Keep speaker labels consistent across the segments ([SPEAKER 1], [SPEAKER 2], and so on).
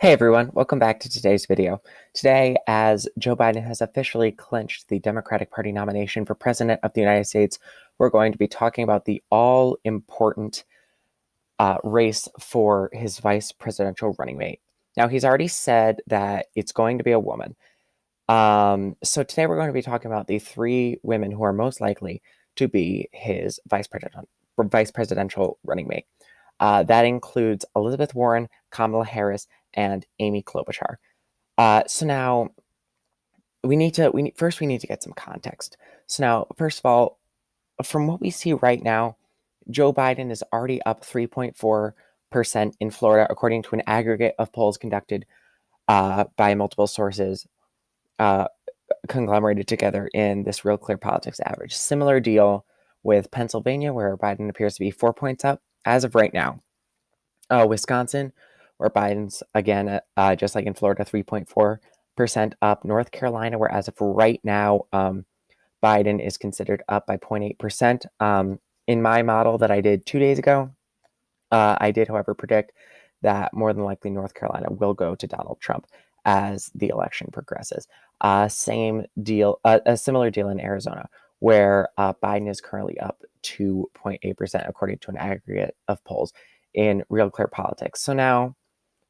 [SPEAKER 1] Hey everyone, welcome back to today's video. Today, as Joe Biden has officially clinched the Democratic Party nomination for President of the United States, we're going to be talking about the all-important race for his vice presidential running mate. Now, he's already said that it's going to be a woman. So today we're going to be talking about the three women who are most likely to be his vice presidential running mate. That includes Elizabeth Warren, Kamala Harris, and Amy Klobuchar. So now we need to get some context. So now, first of all, from what we see right now, Joe Biden is already up 3.4% in Florida, according to an aggregate of polls conducted by multiple sources, conglomerated together in this Real Clear Politics average. Similar deal with Pennsylvania, where Biden appears to be 4 points up as of right now. Wisconsin, where Biden's, again, just like in Florida, 3.4% up. North Carolina, where as of right now, Biden is considered up by 0.8%. In my model that I did 2 days ago, I did, however, predict that more than likely North Carolina will go to Donald Trump as the election progresses. Same deal, a similar deal in Arizona, where Biden is currently up 2.8%, according to an aggregate of polls in Real Clear Politics. So now,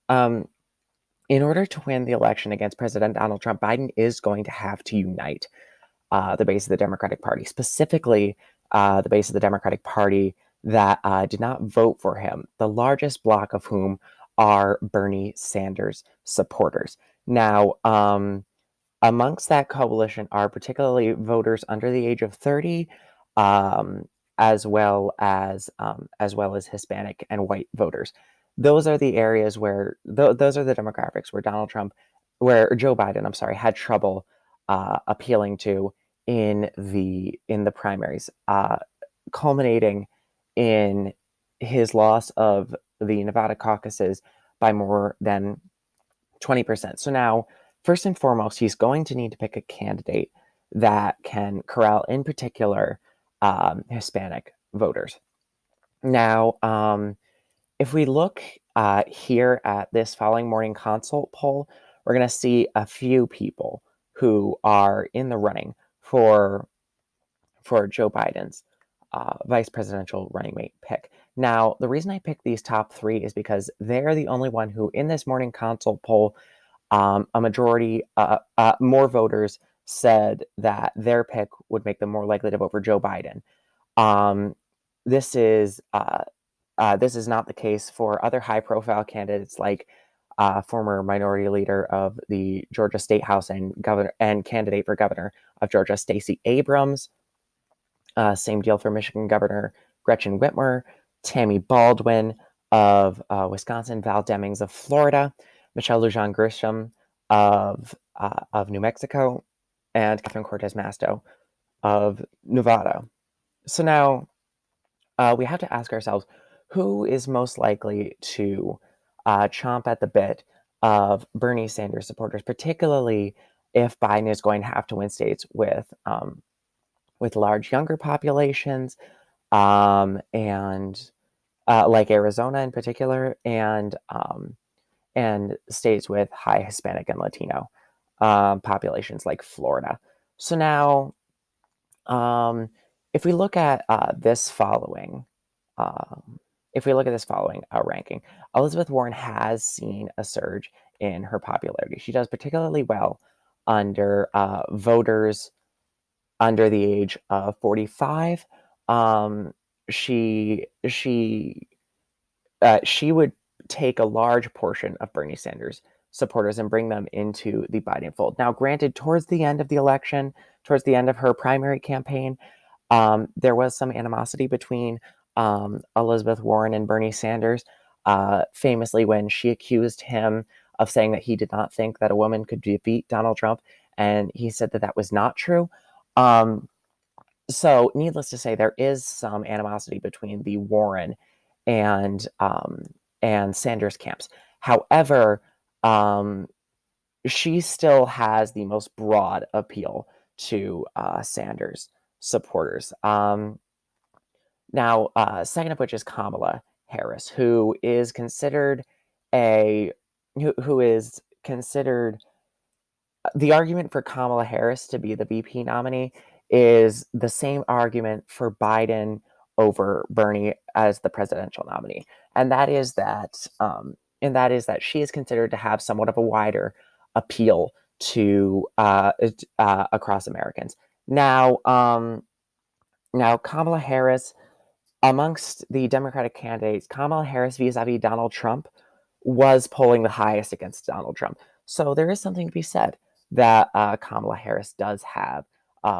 [SPEAKER 1] in order to win the election against President Donald Trump, Biden is going to have to unite the base of the Democratic Party, specifically the base of the Democratic Party that did not vote for him, the largest block of whom are Bernie Sanders supporters. Now, amongst that coalition are particularly voters under the age of 30, as well as Hispanic and white voters. Those are the areas where those are the demographics where Joe Biden, I'm sorry, had trouble appealing to in the primaries, culminating in his loss of the Nevada caucuses by more than 20%. So now, first and foremost, he's going to need to pick a candidate that can corral, in particular, Hispanic voters. Now, if we look here at this following morning consult poll, we're going to see a few people who are in the running for Joe Biden's vice presidential running mate pick. Now, the reason I picked these top three is because they're the only one who, in this morning consult poll, a majority, more voters said that their pick would make them more likely to vote for Joe Biden. This is not the case for other high-profile candidates like former minority leader of the Georgia State House and candidate for governor of Georgia, Stacey Abrams. Same deal for Michigan Governor Gretchen Whitmer, Tammy Baldwin of Wisconsin, Val Demings of Florida, Michelle Lujan Grisham of New Mexico, and Catherine Cortez Masto of Nevada. So now we have to ask ourselves, who is most likely to chomp at the bit of Bernie Sanders supporters, particularly if Biden is going to have to win states with large younger populations, and like Arizona in particular, and states with high Hispanic and Latino populations like Florida. So now, if we look at this following, ranking, Elizabeth Warren has seen a surge in her popularity. She does particularly well under voters under the age of 45. She would take a large portion of Bernie Sanders supporters and bring them into the Biden fold. Now, granted, towards the end of the election, towards the end of her primary campaign, there was some animosity between Elizabeth Warren and Bernie Sanders, famously when she accused him of saying that he did not think that a woman could defeat Donald Trump, and he said that that was not true. So, needless to say, there is some animosity between the Warren and Sanders camps. However, she still has the most broad appeal to Sanders supporters. Now, second of which is Kamala Harris, who is considered a who is considered the argument for Kamala Harris to be the VP nominee is the same argument for Biden over Bernie as the presidential nominee, and that is that she is considered to have somewhat of a wider appeal to across Americans. Now, Kamala Harris, amongst the Democratic candidates, Kamala Harris vis-a-vis Donald Trump was polling the highest against Donald Trump. So there is something to be said that Kamala Harris does have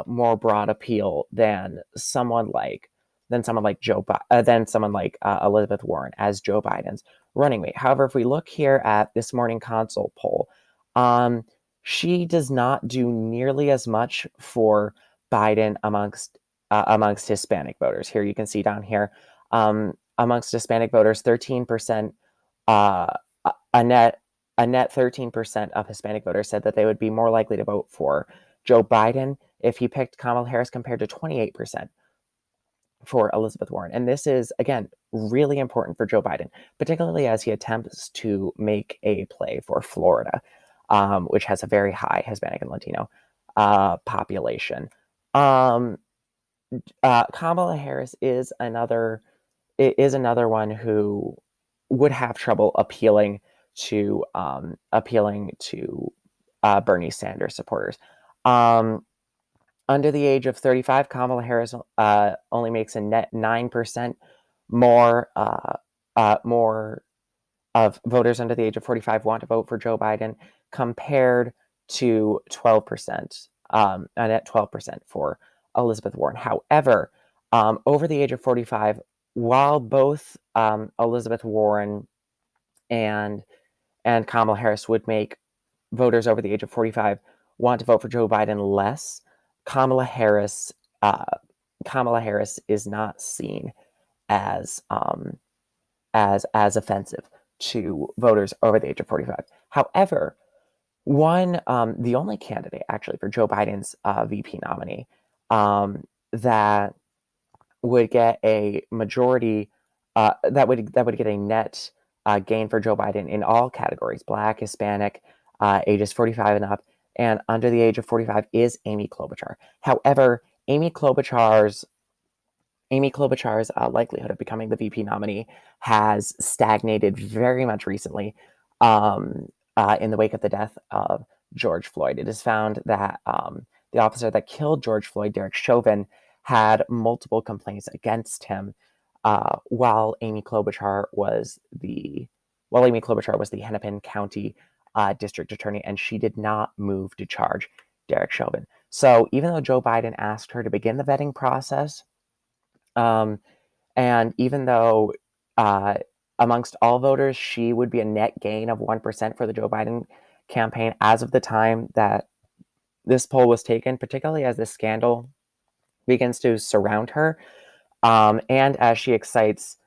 [SPEAKER 1] more broad appeal than someone like Elizabeth Warren as Joe Biden's running mate. However, if we look here at this morning consult poll, she does not do nearly as much for Biden amongst Hispanic voters. Here you can see down here, amongst Hispanic voters, 13%, a net 13% of Hispanic voters said that they would be more likely to vote for Joe Biden if he picked Kamala Harris, compared to 28% for Elizabeth Warren. And this is, again, really important for Joe Biden, particularly as he attempts to make a play for Florida, which has a very high Hispanic and Latino population. Kamala Harris is another one who would have trouble appealing to Bernie Sanders supporters. Under the age of 35, Kamala Harris only makes a net 9% more of voters under the age of 45 want to vote for Joe Biden, compared to 12%, a net 12% for Elizabeth Warren. However, over the age of 45, while both Elizabeth Warren and Kamala Harris would make voters over the age of 45 want to vote for Joe Biden less, Kamala Harris is not seen as offensive to voters over the age of 45. However, the only candidate actually for Joe Biden's VP nominee that would get a majority, that would get a net gain for Joe Biden in all categories, Black, Hispanic, ages 45 and up, and under the age of 45, is Amy Klobuchar. However, Amy Klobuchar's likelihood of becoming the VP nominee has stagnated very much recently in the wake of the death of George Floyd. It is found that the officer that killed George Floyd, Derek Chauvin, had multiple complaints against him while Amy Klobuchar was the Hennepin County district attorney, and she did not move to charge Derek Chauvin. So even though Joe Biden asked her to begin the vetting process, and even though amongst all voters, she would be a net gain of 1% for the Joe Biden campaign as of the time that this poll was taken, particularly as this scandal begins to surround her, and as she excites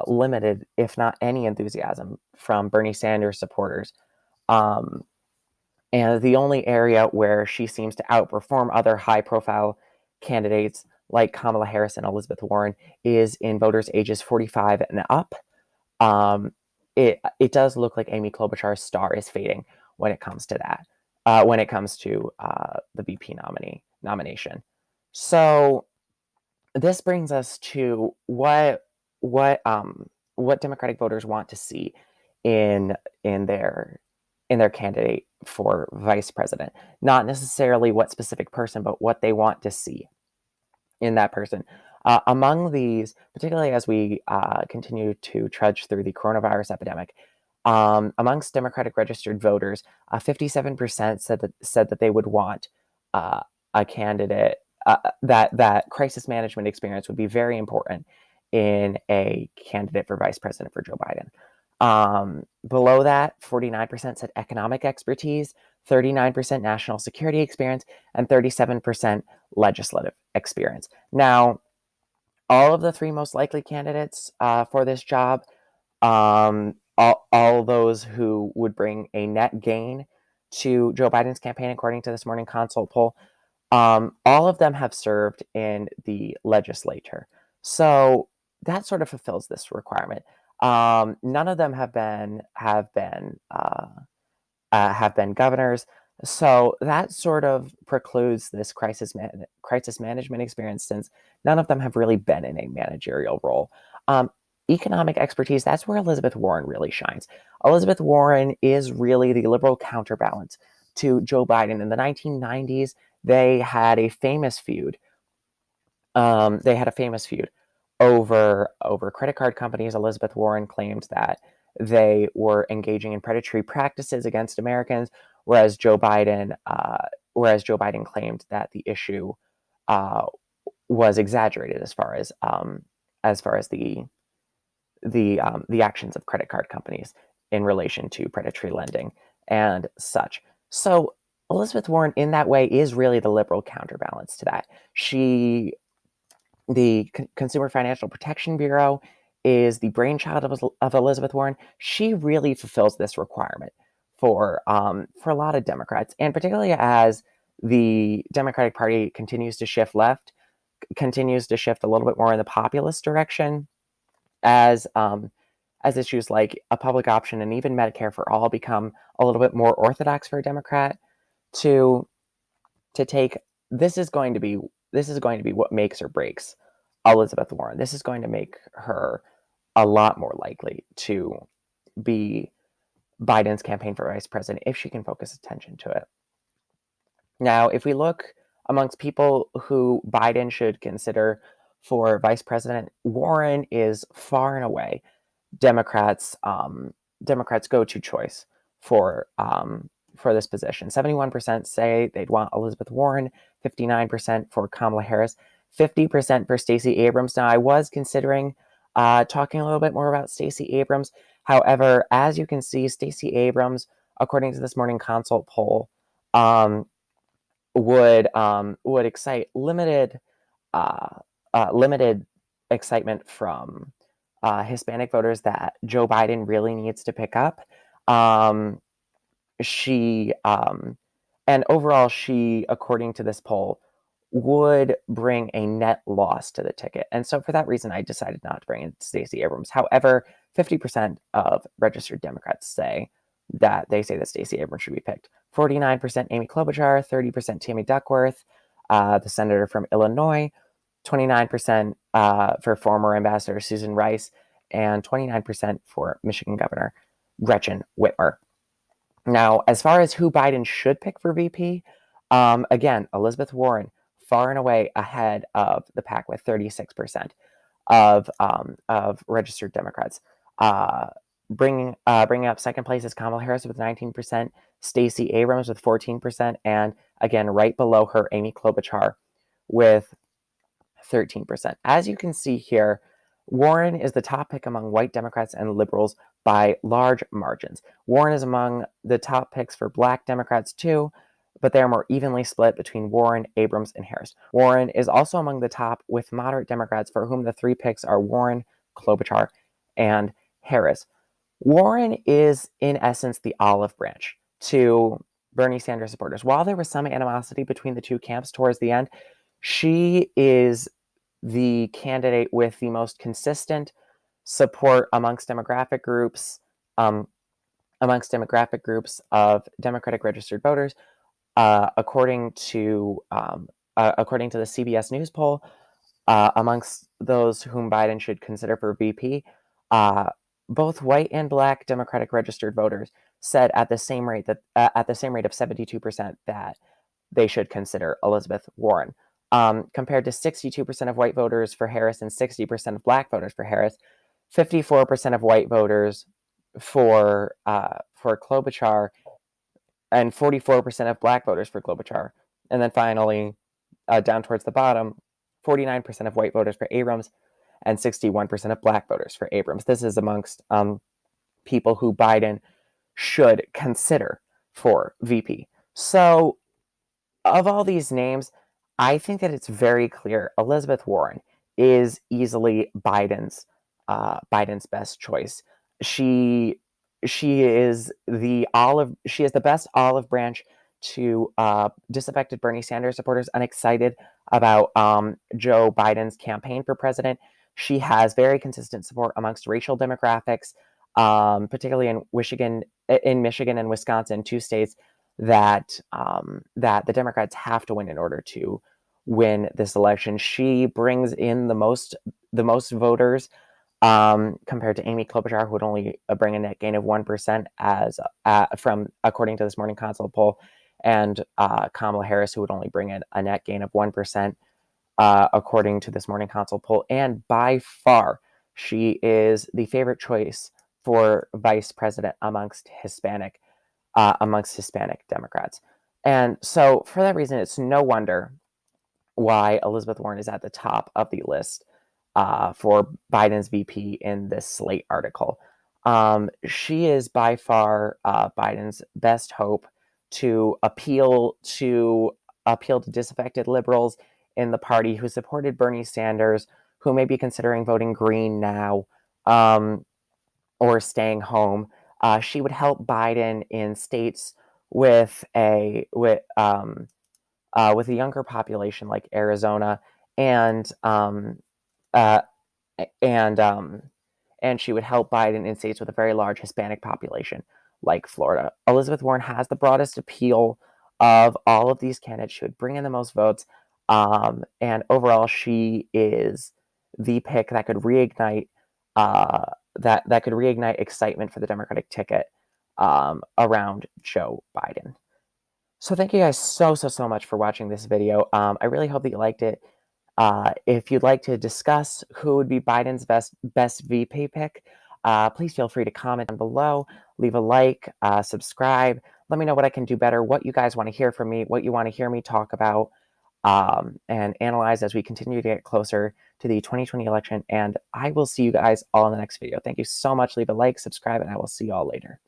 [SPEAKER 1] limited, if not any, enthusiasm from Bernie Sanders supporters. And the only area where she seems to outperform other high-profile candidates like Kamala Harris and Elizabeth Warren is in voters ages 45 and up. It does look like Amy Klobuchar's star is fading when it comes to that, when it comes to the VP nomination. So this brings us to what Democratic voters want to see in their candidate for vice president. Not necessarily what specific person, but what they want to see in that person. Among these, particularly as we continue to trudge through the coronavirus epidemic, amongst Democratic registered voters, 57% said that they would want a candidate that crisis management experience would be very important in a candidate for vice president for Joe Biden. Below that, 49% said economic expertise, 39% national security experience, and 37% legislative experience. Now, all of the three most likely candidates for this job, all those who would bring a net gain to Joe Biden's campaign, according to this morning consult poll, all of them have served in the legislature. So that sort of fulfills this requirement. None of them have been governors. So that sort of precludes this crisis management experience, since none of them have really been in a managerial role. Um, Economic expertise, that's where Elizabeth Warren really shines. Elizabeth Warren is really the liberal counterbalance to Joe Biden. In the 1990s, they had a famous feud. Over credit card companies. Elizabeth Warren claimed that they were engaging in predatory practices against Americans, whereas Joe Biden claimed that the issue uh, was exaggerated as far as the actions of credit card companies in relation to predatory lending and such. So Elizabeth Warren, in that way, is really the liberal counterbalance to that. The Consumer Financial Protection Bureau is the brainchild of Elizabeth Warren. She really fulfills this requirement for a lot of Democrats, and particularly as the Democratic Party continues to shift left, continues to shift a little bit more in the populist direction, as issues like a public option and even Medicare for all become a little bit more orthodox for a Democrat to take. This is going to be what makes or breaks Elizabeth Warren. This is going to make her a lot more likely to be Biden's campaign for vice president if she can focus attention to it. Now, if we look amongst people who Biden should consider for vice president, Warren is far and away Democrats' go-to choice for this position. 71% say they'd want Elizabeth Warren, 59% for Kamala Harris, 50% for Stacey Abrams. Now, I was considering talking a little bit more about Stacey Abrams. However, as you can see, Stacey Abrams, according to this Morning Consult poll, would excite uh, limited excitement from Hispanic voters that Joe Biden really needs to pick up. Um, she and overall, she, according to this poll, would bring a net loss to the ticket. And so for that reason, I decided not to bring in Stacey Abrams. However, 50% of registered Democrats say that Stacey Abrams should be picked. 49% Amy Klobuchar, 30% Tammy Duckworth, the senator from Illinois, 29% for former Ambassador Susan Rice, and 29% for Michigan Governor Gretchen Whitmer. Now, as far as who Biden should pick for VP, again, Elizabeth Warren far and away ahead of the pack with 36% of registered Democrats. Bringing up second place is Kamala Harris with 19%, Stacey Abrams with 14%, and again, right below her, Amy Klobuchar with 13%. As you can see here, Warren is the top pick among white Democrats and liberals by large margins. Warren is among the top picks for black Democrats too, but they are more evenly split between Warren, Abrams, and Harris. Warren is also among the top with moderate Democrats, for whom the three picks are Warren, Klobuchar, and Harris. Warren is, in essence, the olive branch to Bernie Sanders supporters. While there was some animosity between the two camps towards the end, she is the candidate with the most consistent support amongst demographic groups of Democratic registered voters, according to the CBS News poll. Amongst those whom Biden should consider for VP, both white and black Democratic registered voters said at the same rate of 72% that they should consider Elizabeth Warren, compared to 62% of white voters for Harris and 60% of black voters for Harris, 54% of white voters for Klobuchar, and 44% of black voters for Klobuchar. And then finally, down towards the bottom, 49% of white voters for Abrams and 61% of black voters for Abrams. This is amongst people who Biden should consider for VP. So, of all these names, I think that it's very clear Elizabeth Warren is easily Biden's best choice. She is the best olive branch to disaffected Bernie Sanders supporters unexcited about Joe Biden's campaign for president. She has very consistent support amongst racial demographics, particularly in Michigan and Wisconsin, two states that the Democrats have to win in order to win this election. She brings in the most voters compared to Amy Klobuchar, who would only bring a net gain of 1% from according to this Morning Consult poll, and Kamala Harris, who would only bring in a net gain of 1%. According to this Morning Consult poll, and by far, she is the favorite choice for vice president amongst Hispanic Democrats. And so, for that reason, it's no wonder why Elizabeth Warren is at the top of the list for Biden's VP in this Slate article. She is by far Biden's best hope to appeal to disaffected liberals in the party who supported Bernie Sanders, who may be considering voting green now or staying home. She would help Biden in states with a younger population like Arizona, and uh, and and she would help Biden in states with a very large Hispanic population like Florida. Elizabeth Warren has the broadest appeal of all of these candidates. She would bring in the most votes, and overall, she is the pick that could reignite excitement for the Democratic ticket around Joe Biden. So thank you guys so much for watching this video. I really hope that you liked it. If you'd like to discuss who would be Biden's best VP pick, please feel free to comment down below, leave a like, subscribe. Let me know what I can do better, what you guys want to hear from me, what you want to hear me talk about, and analyze as we continue to get closer to the 2020 election. And I will see you guys all in the next video. Thank you so much. Leave a like, subscribe, and I will see you all later.